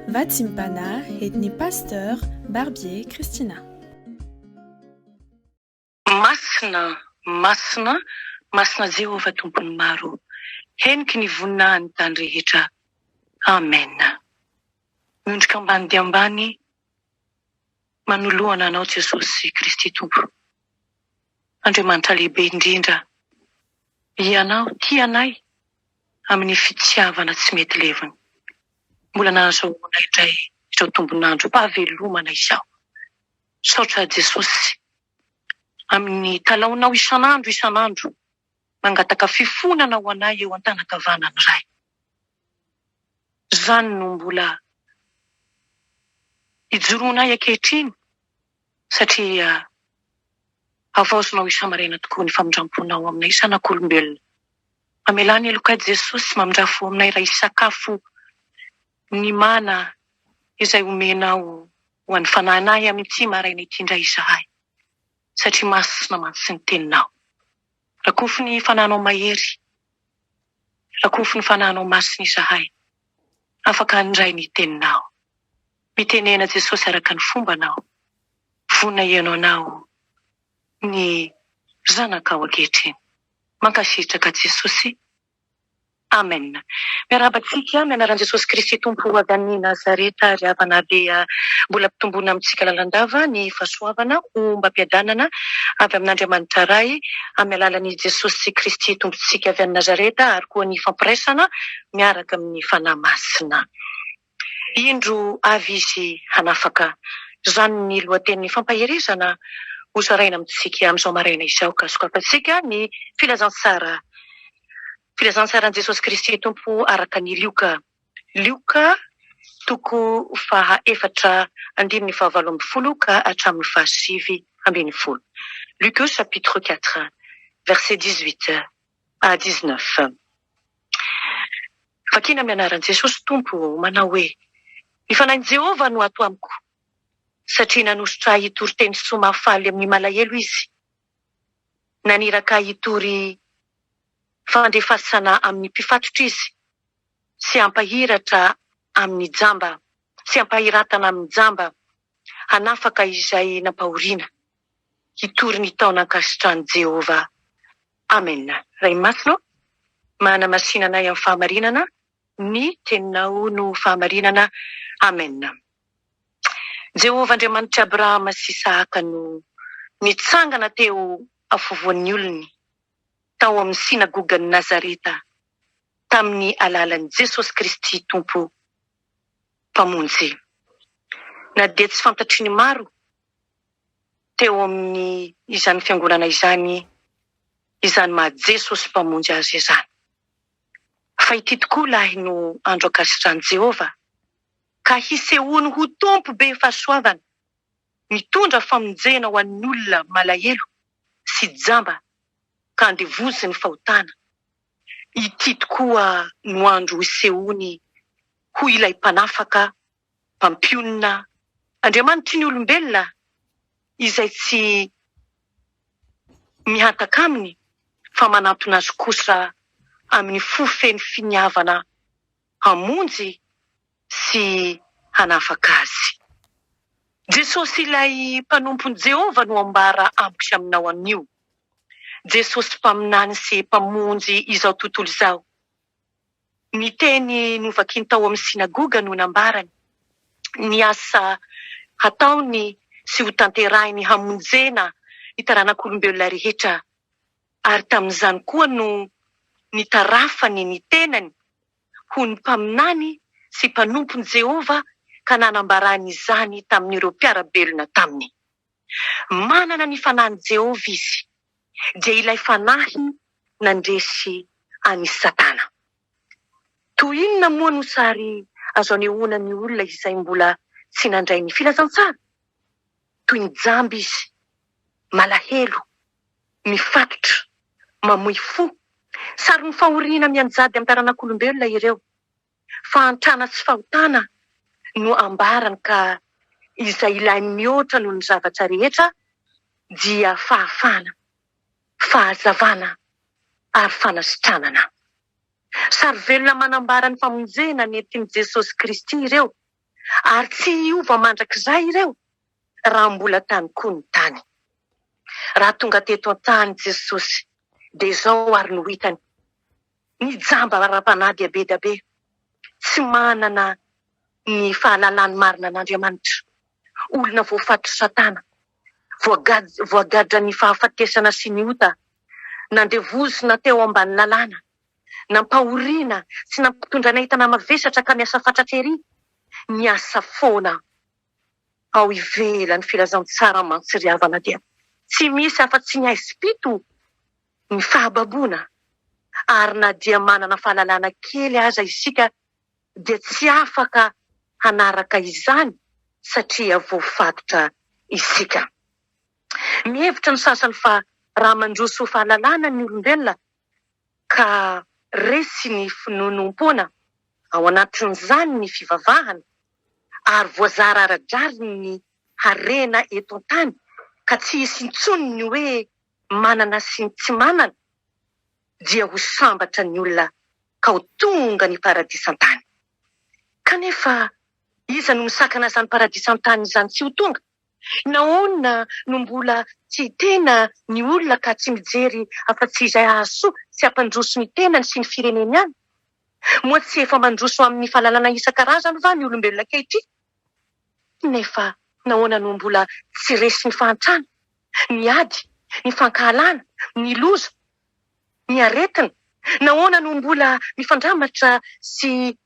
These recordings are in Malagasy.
va timpana etni Pasteure BARBIER Christina. Masina Jehovah tompony maro, heniky ny voninahiny tany rehetra. Amen. Miondrika ambany dia ambany, manoloana anao Jesosy Kristy Tompo. Andriamanitra lehibe indrindra, ianao tianay amin'ny fitiavana tsy mety leviny. Mbola nahazoana indray izao tombonandro pahavelomana izao. Saotra Jesosy, amin'ny talaonao isanandro, mangataka fifonana ho anay eo an-tanakavanana iray. Zany no mbola ijoroanay ankehitriny, satria avaozonao isa-maraina tokoa ny famindramponao aminay isan'olombelona. Amelany aloka Jesosy mamindrafo aminay iray sakafo ny mana izay omenao ho an'ny fananay amin'ity maraina ity indray izahay. Satria masina mantsy ny teninao. Rakofy ny fananao mahery, rakofy ny fananao masina izahay. Afaka handray ny teninao. Mitenena Jesosy araka ny fombanao. Vonina ianao ny zanakao ankehitriny. Mankasitraka Jesosy. Amen. Miarabantsika mianaran Jesosy Kristy Tompo avy any Nazareta ary havana dia mbola mpitombona amintsika lalandava ny fahasoavana ombam-piadanana avy amin'Andriamanitra iray amin'ny alalan'i Jesosy Kristy Tompontsika avy any Nazareta ary koa ny fampiraisana miaraka amin'ny fanahy masina. Indro avy izy hanafaka. Zany ny lohatenin'ny fampaherezana hozaraina amintsika amin'izao maraina izao ka sokafantsika ny filazansaran'i Jesosy Kristy Tompo araka ny Lioka toko faha 4:15 ka hatramin'ny faha 5:10. Luc chapitre 4 verset 18 à 19. Vakina mianaran'i Jesosy Tompo manao hoe: ny fanahin'i Jehovah no ato amiko, satria nanositra hitory teny soamafaly amin'ny malahelo izy. Naniraka hitory fandefasana amin'ny mpifatotra izy, sy hampahiratana amin'ny jamba, hanafaka izay nampahoriana, hitory ny taona ankasitrahan'i Jehovah. Amen. Ray masino, manamasinanay amin'ny fahamarinana, ny teninao no fahamarinana. Amen. Jehovah Andriamanitra Abrahama sy Isaka no nitsangana teo afovoan'ny olony tao amin'ny sinagogany Nazareta tamin'ny alalan'i Jesosy Kristy Tompo mpamonjy. Na dia tsy fantatry ny maro teo amin'ny izany fiangonana izany maha Jesosy mpamonjy azy izany. Fa ity tokoa lahy no andro ankasitrahan'i Jehovah, ka hisehoany ho tompo be fahasoavana, mitondra famonjena ho an'ny olona malahelo sy jamba, ka andevozy ny fahotana. Ity tokoa no andro hisehoany ho ilay mpanafaka, mpampionina, Andriamanitry ny olombelona, izay tsy mihataka aminy, fa manantona azy kosa amin'ny fofeny finiavana, hamonjy sy hanafaka azy. Jesosy ilay mpanompony Jehovah no ambara amboksy aminao anio. Jesosy mpaminany sy mpamonjy izao tontolo izao. Ny teny novakiny tao amin'ny sinagoga no nambarany. Ny asa hataony sy ho tanterahiny hamonjena ny taranak'olombelona rehetra. Ary tamin'izany koa no nitarafany ny tenany ho ny mpaminany sy mpanompony Jehovah, ka nanambarany izany tamin'ireo mpiarabelona taminy. Manana ny fanahiny Jehovah izy, dia ilay fanahy nandresy any Satana. Toy inona moa no sary azo anehoana ny olona izay mbola tsy nandray ny filazantsara? Toy ny jamba izy, malahelo, mifatotra, mamoy fo. Sary ny fahoriana mianjady amin'ny taranak'olombelona ireo. Fa hantrana sy fahotana no ambarany, ka izay ilay mihoatra noho ny zavatra rehetra dia fahafana, fahazavana ary fanasitranana. Sary velona manambara ny famonjena nentin'i Jesosy Kristy ireo, Ary tsy hiova mandrakizay ireo raha mbola tany koa ny tany. Raha tonga teto an-tany Jesosy, dia izao ary no hitany. Nijamba ra-panahy be dia be, tsy manana ny fahalalany marina an'Andriamanitra. Olona voafato Satana, voagadra ny fahafatesana sy ny ota, nandevozona teo ambany lalàna, nampahoriana sy nampitondra n'entana mavesatra ka miasa fatratr'ery, niasa foana ao ivelan'ny filazantsara mantsiriavana dia tsy misy afa-tsy ny Espito ny fahababoana. Ary na dia manana fahalalana kely aza isika dia tsy afaka hanaraka izany satria voafatotra isika. Mihevitra ny sasany fa raha mandroso fahalalana ny olombelona ka resy ny finonom-pona ao anatin'izany ny fivavahana ary voazara ara-drary ny harena eto an-tany ka tsy hisy intsony ny hoe manana sy ny tsy manana, dia ho sambatra ny olona ka ho tonga ny paradisa an-tany. Kanefa iza no misakana izany paradisa an-tany izany tsy ho tonga? Nahoana no mbola tsy tena ny olona ka tsy mijery afa-tsy izay ahasoa sy ampandroso ny tenany sy ny fireneny ihany? Moa tsy efa mandroso amin'ny fahalalana isan-karazany va ny olombelona ankehitriny? Nefa nahoana no mbola tsy resy ny fahantrana, ny ady, ny fankahalana, ny loza, ny aretina? Nahoana no mbola mifandramatra sy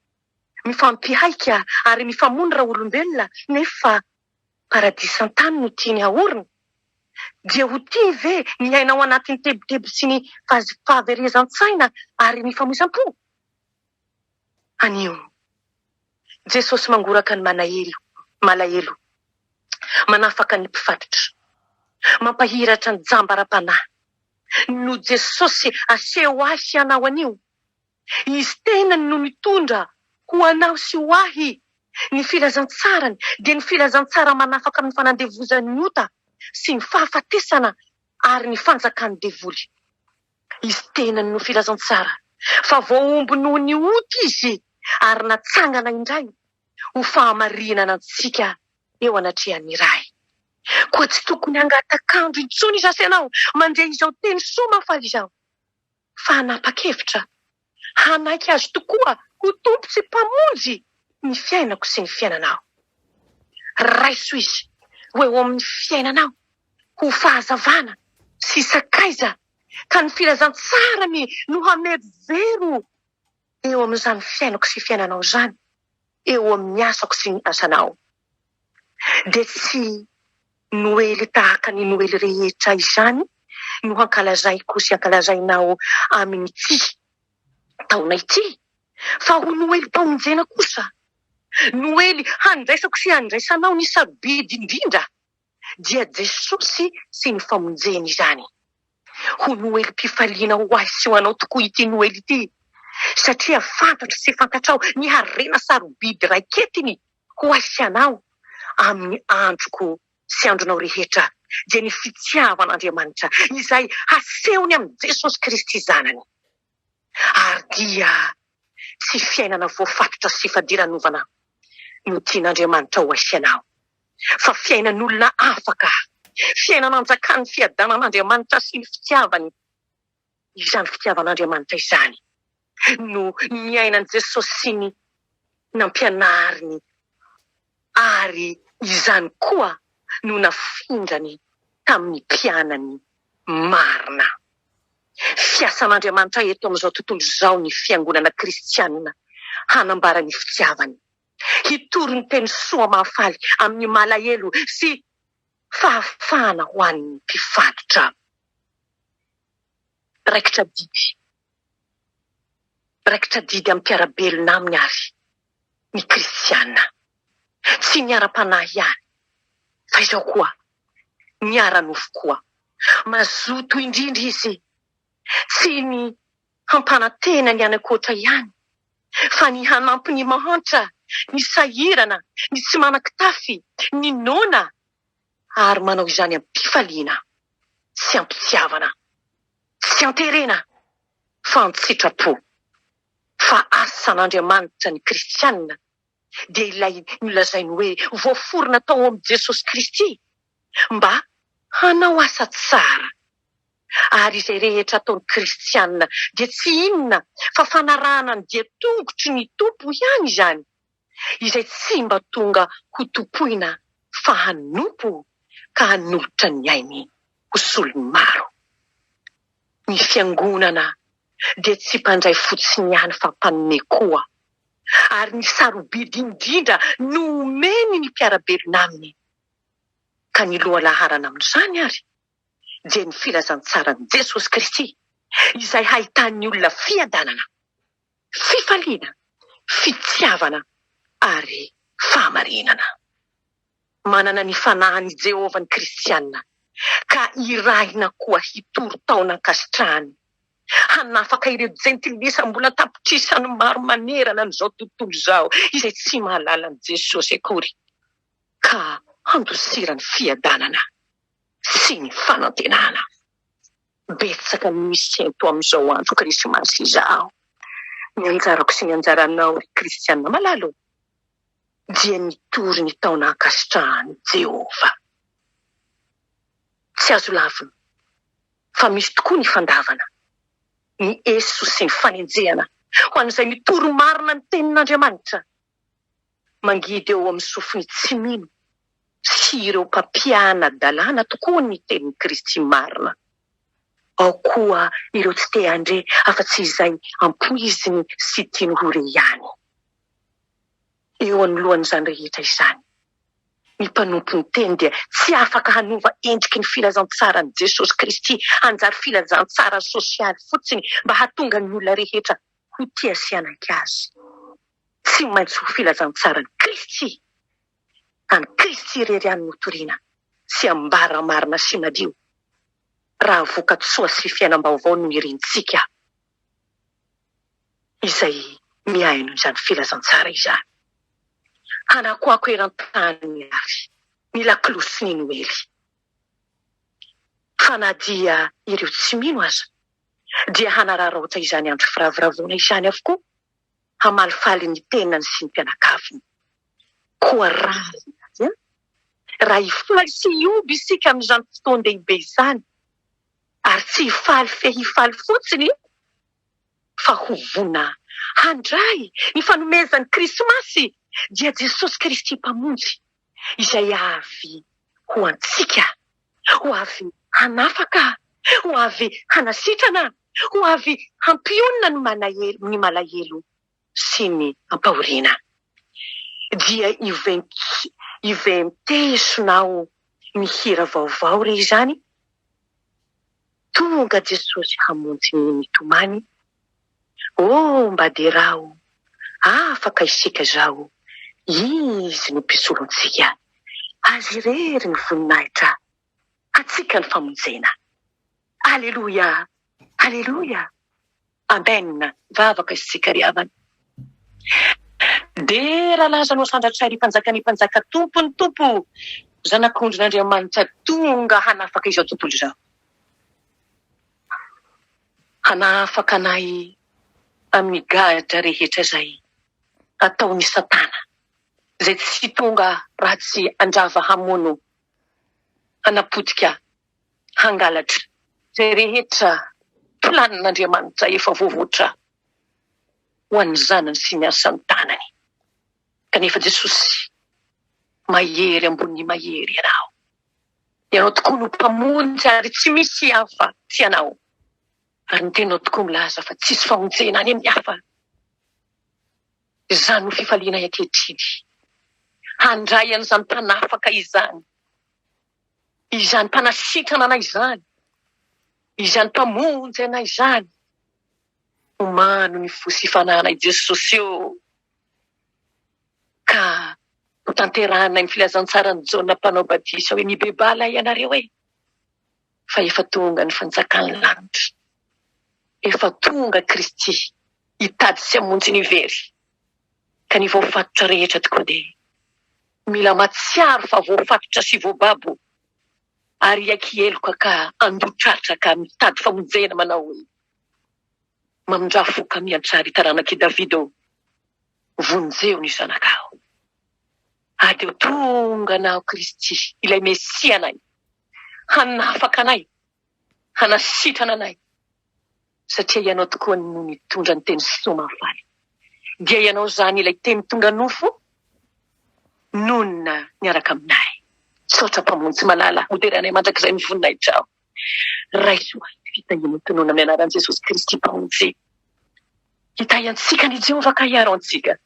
mifampihaika ary mifamonra olombelona nefa paradisa an-tany no tiany ahorina? Dia ho tia ve ny aina ao anatin'ny tebotebo sy ny fahaverezan-tsaina ary ny famoizam-po? Anio, Jesosy mangoraka ny malahelo, manafaka ny mpifatotra, mampahiratra ny jamba-ra-panahy. No Jesosy aseho ahy sy anao anio. Izy tena no mitondra ho anao sy ho ahy ny filazantsarany, dia ny filazantsara manafaka ny fanandevozan'ny ota sy ny fahafatesana ary ny fanjakan'ny devoly. Izy tena no filazantsara, fa voaomby noho ny ota izy ary natsangana indray ho fahamarinana antsika eo anatrehan'ny ray. Koa tsy tokony hangatakandro intsony izy asenao mandray izao teny soa mafaly izao, fa hanapa-kevitra, hanaiky azy tokoa ho tompo sy mpamonjy ny fiainako sy ny fiainanao. Raiso izy ho eo amin'ny fiainanao, ho fahazavana sy sakaiza, ka ny filazantsarany no hamevero eo amin'izany fiainako sy fiainanao zany, eo amin'ny asako sy ny asanao. Dia tsy Noely tahaka ny Noely rehetra izany no hankalazaiko sy hankalazainao amin'ity taona ity, fa ho Noely mpamonjena kosa. Noely handraisako sy handraisanao ny sarobidy indrindra, dia Jesosy sy ny famonjeny izany. Ho Noely mpifaliana ho ahy sy ho anao tokoa ity Noely ity, satria fantatra sy fantatrao ny harena sarobidy raiketiny ho ahy sy anao amin'ny androko sy andronao rehetra, dia ny fitiavan'Andriamanitra izay hasehony amin'ny Jesosy Kristy zanany. Ary dia tsy fiainana voafatotra sy fadiran'ovana no tian'Andriamanitra ho asianao, fa fiainan'olona afaka, fiainan'anjakan'ny fiadanan'Andriamanitra sy ny fitiavany. Izany fitiavan'Andriamanitra izany no miainan' Jesosy sy ny nampianariny, ary izany koa no nafindrany tamin'ny mpianany marina. Fiasan'Andriamanitra eto amin'izao tontolo izao ny fiangonana kristianina hanambara ny fitiavany, hitory ny teny soa mahafaly amin'ny malahelo sy fahafahana ho an'ny mpifatotra. Raikitra didy amin'ny mpiarabelona aminy ary ny kristianina, tsy miara-panahy ihany, fa izao koa miara-nofo koa. Mazoto indrindra izy, tsy ny hampanantena ny anankoatra ihany, fa ny hanampy ny mahantra, ny sahirana, ny tsy manan-kitafy, ny nona, ary manao izany amin'ny mpifaliana sy ampitiavana, sy anterena, fa an-tsitrapo. Fa asan'Andriamanitra ny kristianina dia ilay nolazainy hoe voaforona tao amin'i Jesosy Kristy mba hanao asa tsara. Ary izay rehetra ataon'ny kristianina dia tsy inona fa fanarahana ny dia tongotry ny tompo ihany izany, izay tsy mba tonga ho topoina fa hanompo ka hanolotra ny ainy ho solony maro. Ny fiangonana dia tsy mpandray fotsiny ihany fa mpanome koa, ary ny sarobidy indrindra no omeny ny mpiarabelona aminy. Ka ny lohalaharana amin'izany ary dia ny filazantsaran'i Jesosy Kristy, izay hahitan'ny olona fiadanana, fifaliana, fitiavana ary fahamarinana. Manana ny fanahiny Jehovah ny kristianina, ka irahina koa hitoro taona ankasitrahany, hanafaka ireo jentilisa mbola tapitrisany maro manerana n'izao tontolo izao, izay tsy mahalala an' Jesosy akory, ka handosirany fiadanana sy ny fanantenana. Betsaka ny misy eto amin'izao andro krismasy izao. Ny anjarako sy ny anjaranao ry kristianina malalo dia nitory ny taona ankasitrahany Jehovah. Tsy azo lavina fa misy tokoa ny fandavana, ny eso sy ny fanenjehana ho an'izay mitoro marina ny tenin'Andriamanitra, mangidy eo amin'ny sofiny tsy mino sy ireo mpampiana dalàna tokoa ny tenin'ny Kristy marina. Ao koa ireo tsy te andre afa-tsy izay ampoiziny sy tiany ho re ihany. Eo anoloan'izany rehetra izany, ny mpanompo ny teny dia tsy afaka hanova endriky ny filazantsarani Jesosy Kristy anjary filazantsara sosialy fotsiny mba hahatonga ny olona rehetra ho tia sy hanaiky azy. Tsy maintsy ho filazantsarani Kristy, any Kristy irery any notoriana sy ambara marina sy madio, raha vokatsoa sy fiainam-baovao no irentsika izay miaino izany filazantsara izany. Hanakoako eran-tany ary ny laklosy sy ny noely. Fa na dia ireo tsy mino aza, dia hanararaotra izany andro firavoravoana izany avokoa, hamalifaly ny tenany sy ny mpianakaviny. Koa raha hifaly sy hioby isika amin'izany fotoan-dehibe izany, ary tsy hifaly hifaly fotsiny, fa ho vona handray ny fanomezan'ny krismasy dia Jesosy Kristy mpamonjy, izay avy ho antsika, ho avy hanafaka, ho avy hanasitrana, ho avy hampionana ny malahelo sy ny ampahoriana. Dia iventesonao mihira vaovao re izany, tonga Jesosy hamonjy ny tomany. Mba de rao afaka isika zao, izy no mpisolontsika, azy irery ny voninahitra, atsika ny famonjena. Aleluia, aleluia, amen. Vavaka isika ry havana. De raha lazanao sandratsary mpanjaka ny mpanjaka tompo ny tompo, zanak'ondrin'Andriamanitra tonga hanafaka izao tontolo izao. Hanafaka anay amin'ny gadra rehetra zay ataon'ny Satana, zay tsy tonga raha tsy andrava hamono, hanapodika, hangalatra zay rehetra planin'Andriamanitra efa voavoatra ho an'ny zanany sy ny asany tanany. Kanefa Jesosy mahery ambony mahery ianao. Ianao tokoa no mpamonjy ary tsy misy hafa tsy ianao. Ary ny tenao tokoa milaza fa tsisy famonjena any amin'ny hafa. Izany no fifaliana ankehitriny. Handray an'izany mpanafaka izany, izany mpanasitrana anay izany, izany mpamonjy anay izany. Omano ny fo sy fananay Jesosy io. Ka ho tanteranay ny filazantsarany Ziona mpanao batisa hoe mibebala ianareo e. Fa efa tonga ny fanjakany lanitra. Efa tonga Kristy hitady sy hamonjy ny very. Ka ny voafatotra rehetra tokoa dia mila matsiaro fa voafatotra sy voababo, ary iaky-eloka ka andotratra ka mitady famonjena manao hoe mamondrafoka miantsary taranaki Davido, vonjeo ny zanakao. Ady eo tonga anao Kristy, ilay Mesia anay, hanafaka anay, hanasitrana anay. Satria ianao tokoa no mitondra ny teny soamafaly. Dia ianao zany ilay teny tonga nofo, nonona miaraka aminay. Saotra mpamonjy malala, moderanay mandrakizay mivoninahitra aho. Raisoa, fitahiana tonoana amin'ny anaran'i Jesosy Kristy mpamonjy. Hitahiantsika ny Jehovah ka hiaro antsika.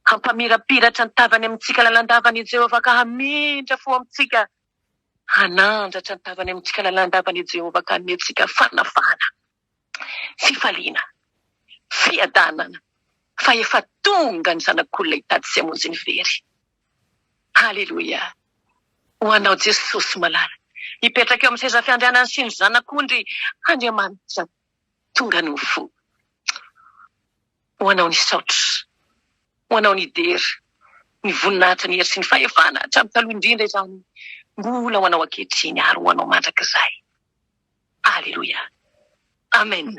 Hampamirapiratra ny tavany amintsika lalandavany Jehovah ka hamindra fo amintsika. Hanandratra ny tavany amintsika lalandavany Jehovah ka hanetsika fanafana, fifaliana, fiadanana, fa efa tonga ny zanak'olona hitady sy hamonjy ny very. Haleloia. Ho anao Jesosy malala, hipetraka eo amin'ny seza fiandrianany sy ny zanak'ondry, Andriamanitra tonga nofo. Ho anao ny saotra, ho anao ny dery, ny voninahitra, ny hery sy ny fahefana, hatramin'ny taloha indrindra izany, mbola ho anao ankehitriny ary ho anao mandrakizay. Haleloia. Amen.